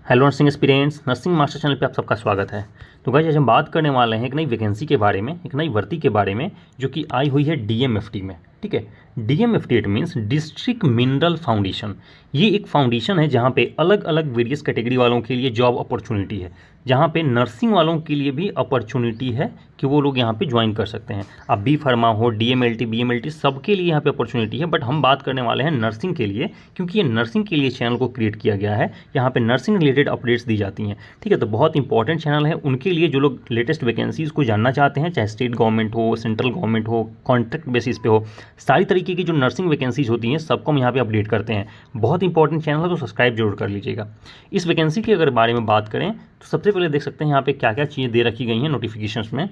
Hello nursing aspirants, nursing master channel पे आप सबका स्वागत है। तो गाइस आज हम बात करने वाले हैं एक नई वैकेंसी के बारे में, एक नई भर्ती के बारे में जो कि आई हुई है डीएमएफटी में। ठीक है, DMFT it means district mineral foundation. ये एक फाउंडेशन है जहाँ पे अलग अलग वेरियस कैटेगरी वालों के लिए जॉब अपॉर्चुनिटी है, जहाँ पे नर्सिंग वालों के लिए भी अपॉर्चुनिटी है कि वो लोग यहाँ पे ज्वाइन कर सकते हैं। अब बी फार्मा हो, डीएमएलटी, बीएमएलटी, सबके लिए यहाँ पे अपॉर्चुनिटी है। बट हम बात करने वाले हैं नर्सिंग के लिए, क्योंकि ये नर्सिंग के लिए चैनल को क्रिएट किया गया है। यहाँ पे नर्सिंग रिलेटेड अपडेट्स दी जाती हैं। ठीक है, तो बहुत इंपॉर्टेंट चैनल है उनके लिए जो लोग लेटेस्ट वैकेंसीज़ को जानना चाहते हैं, चाहे स्टेट गवर्नमेंट हो, सेंट्रल गवर्नमेंट हो, कॉन्ट्रैक्ट बेसिस पे हो, सारी तरीके की जो नर्सिंग वैकेंसीज होती हैं सबको हम यहाँ पे अपडेट करते हैं। बहुत इंपॉर्टेंट चैनल है, तो सब्सक्राइब जरूर कर लीजिएगा। इस वैकेंसी के अगर बारे में बात करें तो सबसे पहले देख सकते हैं यहाँ पे क्या क्या चीज़ें दे रखी गई हैं नोटिफिकेशंस में।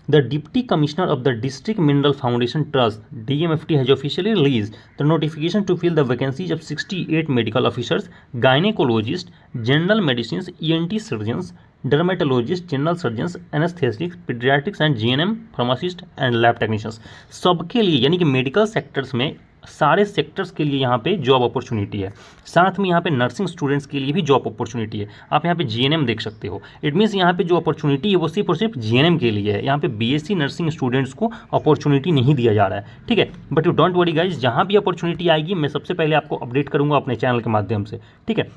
The Deputy Commissioner of the District Mineral Foundation Trust (DMFT) has officially released the notification to fill the vacancies of 68 medical officers, gynecologists, general medicines, ENT surgeons, dermatologists, general surgeons, anesthetists, pediatrics and GNM, pharmacists and lab technicians। सबके लिए यानी कि medical sectors में सारे sectors के लिए यहाँ पे जॉब अपॉर्चुनिटी है। साथ में यहाँ पे नर्सिंग स्टूडेंट्स के लिए भी जॉब अपॉर्चुनिटी है। आप यहाँ पे जीएनएम देख सकते हो। इट मीन्स यहाँ पे जो अपॉर्चुनिटी है वो सिर्फ और सिर्फ जीएनएम के लिए है। यहाँ पे बीएससी नर्सिंग स्टूडेंट्स को अपॉर्चुनिटी नहीं दिया जा रहा है। ठीक है, but you don't worry guys, जहाँ भी अपॉर्चुनिटी आएगी मैं सबसे पहले आपको अपडेट करूँगा अपने चैनल के माध्यम से। ठीक है,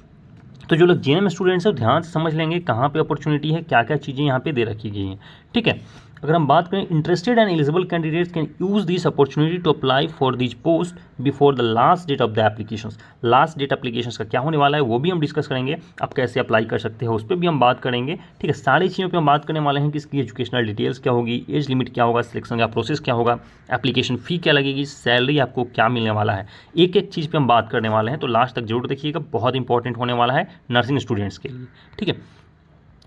तो जो लोग जीएनएम स्टूडेंट्स हैं ध्यान से समझ लेंगे कहाँ पे अपॉर्चुनिटी है, क्या क्या चीज़ें यहाँ पे दे रखी गई हैं। ठीक है, अगर हम बात करें, interested and eligible candidates can use this opportunity to apply for this post before the last date of the applications. Last date applications का क्या होने वाला है वो भी हम डिस्कस करेंगे। आप कैसे अप्लाई कर सकते हो उस पर भी हम बात करेंगे। ठीक है, सारी चीज़ों पे हम बात करने वाले हैं कि इसकी एजुकेशनल डिटेल्स क्या होगी, एज लिमिट क्या होगा, सिलेक्शन का प्रोसेस क्या होगा, एप्लीकेशन फ़ी क्या लगेगी, सैलरी आपको क्या मिलने वाला है। एक एक चीज़ पर हम बात करने वाले हैं, तो लास्ट तक जरूर देखिएगा, बहुत इंपॉर्टेंट होने वाला है नर्सिंग स्टूडेंट्स के लिए। ठीक है,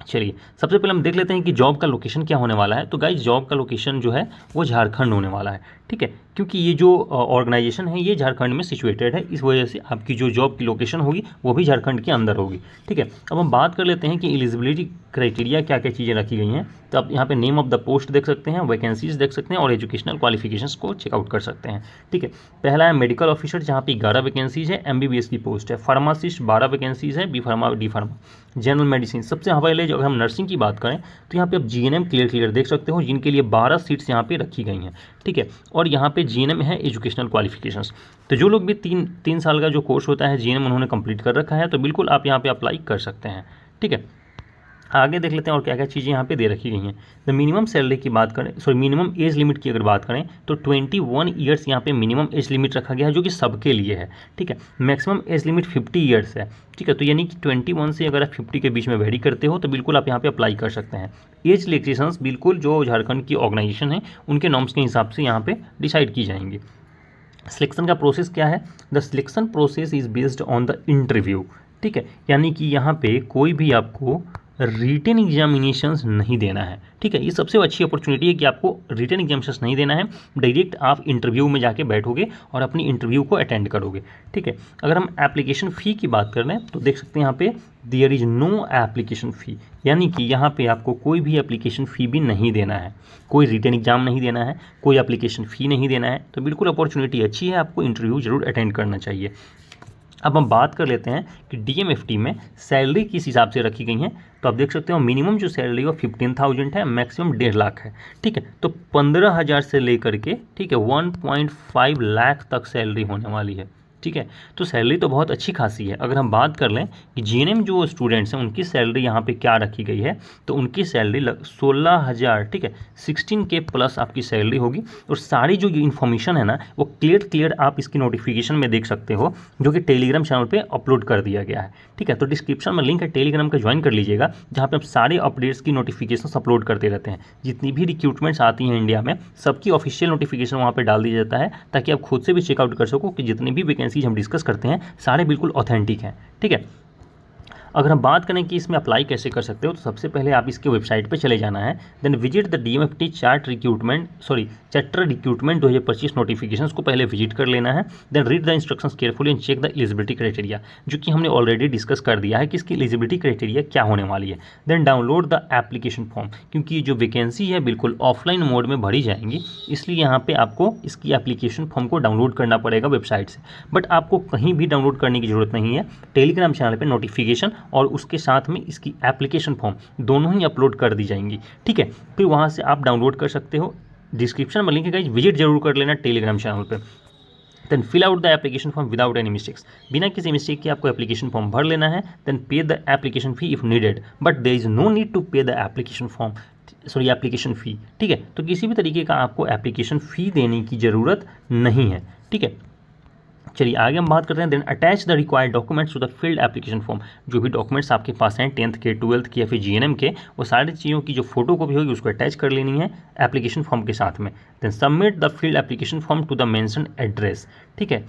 चलिए सबसे पहले हम देख लेते हैं कि जॉब का लोकेशन क्या होने वाला है। तो गाइस जॉब का लोकेशन जो है वो झारखंड होने वाला है। ठीक है, क्योंकि ये जो ऑर्गेनाइजेशन है ये झारखंड में सिचुएटेड है, इस वजह से आपकी जो जॉब की लोकेशन होगी वो भी झारखंड के अंदर होगी। ठीक है, अब हम बात कर लेते हैं कि एलिजिबिलिटी क्राइटेरिया क्या क्या चीज़ें रखी गई हैं। तो आप यहाँ पे नेम ऑफ द पोस्ट देख सकते हैं, वैकेंसीज देख सकते हैं और एजुकेशनल क्वालिफिकेशंस को चेकआउट कर सकते हैं। ठीक है, पहला है मेडिकल ऑफिसर जहाँ पे 11 वैकेंसीज है, एमबीबीएस की पोस्ट है। फार्मासिस्ट 12 वैकेंसीज है, B pharma, D pharma. General medicine सबसे पहले जो हम नर्सिंग की बात करें तो यहाँ पे आप जीएनएम क्लियर देख सकते हो, जिनके लिए 12 सीट्स यहाँ पे रखी गई हैं। ठीक है, और यहाँ पे जीएनएम है एजुकेशनल क्वालिफिकेशंस। तो जो लोग भी तीन साल का जो कोर्स होता है जीएनएम उन्होंने कंप्लीट कर रखा है, तो बिल्कुल आप यहाँ पे अप्लाई कर सकते हैं। ठीक है, आगे देख लेते हैं और क्या क्या चीज़ें यहाँ पे दे रखी गई हैं। द मिनिमम सैलरी की बात करें, मिनिमम एज लिमिट की अगर बात करें तो 21 ईयर्स यहाँ पे मिनिमम एज लिमिट रखा गया है, जो कि सबके लिए है। ठीक है, मैक्सिमम एज लिमिट 50 ईयर्स है। ठीक है, तो यानी कि 21 से अगर आप 50 के बीच में वेरी करते हो तो बिल्कुल आप यहाँ पे अप्लाई कर सकते हैं। एज रिलैक्सेशंस बिल्कुल जो झारखंड की ऑर्गेनाइजेशन है उनके नॉर्म्स के हिसाब से यहाँ पे डिसाइड की जाएंगी। सिलेक्शन का प्रोसेस क्या है? The selection process is based on the interview. ठीक है, यानी कि यहाँ पे कोई भी आपको रिटन एग्जामिनेशंस नहीं देना है। ठीक है, ये सबसे अच्छी अपॉर्चुनिटी है कि आपको रिटन एग्जामिनेशंस नहीं देना है, डायरेक्ट आप इंटरव्यू में जाके बैठोगे और अपनी इंटरव्यू को अटेंड करोगे। ठीक है, अगर हम एप्लीकेशन फ़ी की बात कर लें तो देख सकते हैं यहाँ पे there is no application fee, यानी कि यहाँ पे आपको कोई भी एप्लीकेशन फ़ी भी नहीं देना है, कोई रिटन एग्जाम नहीं देना है, कोई एप्लीकेशन फ़ी नहीं देना है। तो बिल्कुल अपॉर्चुनिटी अच्छी है, आपको इंटरव्यू जरूर अटेंड करना चाहिए। अब हम बात कर लेते हैं कि डीएमएफटी में सैलरी किस हिसाब से रखी गई हैं। तो आप देख सकते हो मिनिमम जो सैलरी वो 15,000 है, मैक्सिमम 1.5 लाख है। ठीक है, तो 15,000 से लेकर के ठीक है 1.5 लाख तक सैलरी होने वाली है। ठीक है, तो सैलरी तो बहुत अच्छी खासी है। अगर हम बात कर लें कि जीएनएम जो स्टूडेंट्स हैं उनकी सैलरी यहाँ पे क्या रखी गई है, तो उनकी सैलरी 16,000, ठीक है 16K प्लस आपकी सैलरी होगी। और सारी जो ये इन्फॉर्मेशन है ना वो क्लियर आप इसकी नोटिफिकेशन में देख सकते हो, जो कि टेलीग्राम चैनल पर अपलोड कर दिया गया है। ठीक है, तो डिस्क्रिप्शन में लिंक है, टेलीग्राम का ज्वाइन कर लीजिएगा, जहाँ पर हम सारे अपडेट्स की नोटिफिकेशन अपलोड करते रहते हैं। जितनी भी रिक्रूटमेंट्स आती हैं इंडिया में सबकी ऑफिशियल नोटिफिकेशन वहाँ पर डाल दिया जाता है, ताकि आप खुद से भी चेकआउट कर सको कि जितनी भी वैकेंसी हम डिस्कस करते हैं सारे बिल्कुल ऑथेंटिक हैं। ठीक है, अगर हम बात करें कि इसमें अप्लाई कैसे कर सकते हो तो सबसे पहले आप इसके वेबसाइट पे चले जाना है। Then visit the DMFT chapter recruitment 2025 notifications को पहले विजिट कर लेना है। Then read the instructions carefully and check the eligibility criteria, जो कि हमने ऑलरेडी डिस्कस कर दिया है कि इसकी एलिजिबिलिटी क्राइटेरिया क्या होने वाली है। Then download the application form, क्योंकि ये जो वैकेंसी है बिल्कुल ऑफलाइन मोड में भरी जाएंगी, इसलिए यहाँ पे आपको इसकी एप्लीकेशन फॉर्म को डाउनलोड करना पड़ेगा वेबसाइट से। बट आपको कहीं भी डाउनलोड करने की जरूरत नहीं है, टेलीग्राम चैनल पर नोटिफिकेशन और उसके साथ में इसकी एप्लीकेशन फॉर्म दोनों ही अपलोड कर दी जाएंगी, ठीक है। फिर वहाँ से आप डाउनलोड कर सकते हो, डिस्क्रिप्शन में लिंक है गाइस, विजिट जरूर कर लेना टेलीग्राम चैनल पे। Then fill out the application form without any mistakes, बिना किसी मिस्टेक के आपको एप्लीकेशन फॉर्म भर लेना है। Then pay the application fee if needed, but there is no need to pay the application form, sorry application fee, ठीक है। तो किसी भी तरीके का आपको एप्लीकेशन फ़ी देने की ज़रूरत नहीं है, ठीक है। चलिए आगे हम बात करते हैं। Then attach the required documents to the filled application form, जो भी डॉक्यूमेंट्स आपके पास हैं 10th के 12th के या फिर जीएनएम के, वो सारी चीज़ों की जो फोटो कॉपी होगी उसको अटैच कर लेनी है एप्लीकेशन फॉर्म के साथ में। Then submit the filled application form to the mention address, ठीक है।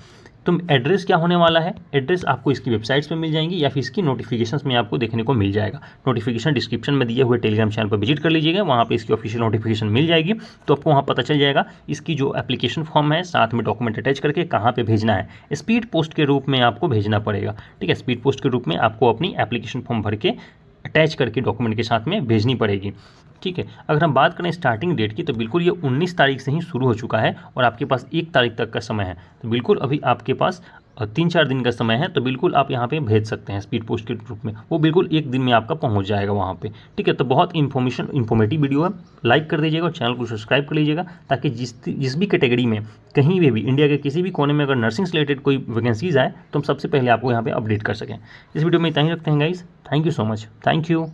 तो एड्रेस क्या होने वाला है, एड्रेस आपको इसकी वेबसाइट्स पे मिल जाएंगी या फिर इसकी नोटिफिकेशंस में आपको देखने को मिल जाएगा। नोटिफिकेशन डिस्क्रिप्शन में दिए हुए टेलीग्राम चैनल पर विजिट कर लीजिएगा, वहाँ पे इसकी ऑफिशियल नोटिफिकेशन मिल जाएगी। तो आपको वहाँ पता चल जाएगा इसकी जो एप्लीकेशन फॉर्म है साथ में डॉक्यूमेंट अटैच करके कहाँ पे भेजना है। स्पीड पोस्ट के रूप में आपको भेजना पड़ेगा, ठीक है। स्पीड पोस्ट के रूप में आपको अपनी एप्लीकेशन फॉर्म भर के अटैच करके डॉक्यूमेंट के साथ में भेजनी पड़ेगी, ठीक है। अगर हम बात करें स्टार्टिंग डेट की, तो बिल्कुल ये 19 तारीख से ही शुरू हो चुका है और आपके पास 1 तारीख तक का समय है। तो बिल्कुल अभी आपके पास 3-4 दिन का समय है, तो बिल्कुल आप यहाँ पे भेज सकते हैं स्पीड पोस्ट के रूप में, वो बिल्कुल 1 दिन में आपका पहुँच जाएगा वहाँ पे, ठीक है। तो बहुत इन्फॉर्मेटिव वीडियो है, लाइक कर दीजिएगा और चैनल को सब्सक्राइब कर लीजिएगा, ताकि जिस भी कैटेगरी में कहीं भी इंडिया के किसी भी कोने में अगर नर्सिंग से रिलेटेड कोई वैकेंसीज आए तो हम सबसे पहले आपको यहाँ पे अपडेट कर सकें। इस वीडियो में इतना ही रखते हैं guys, thank you so much, thank you.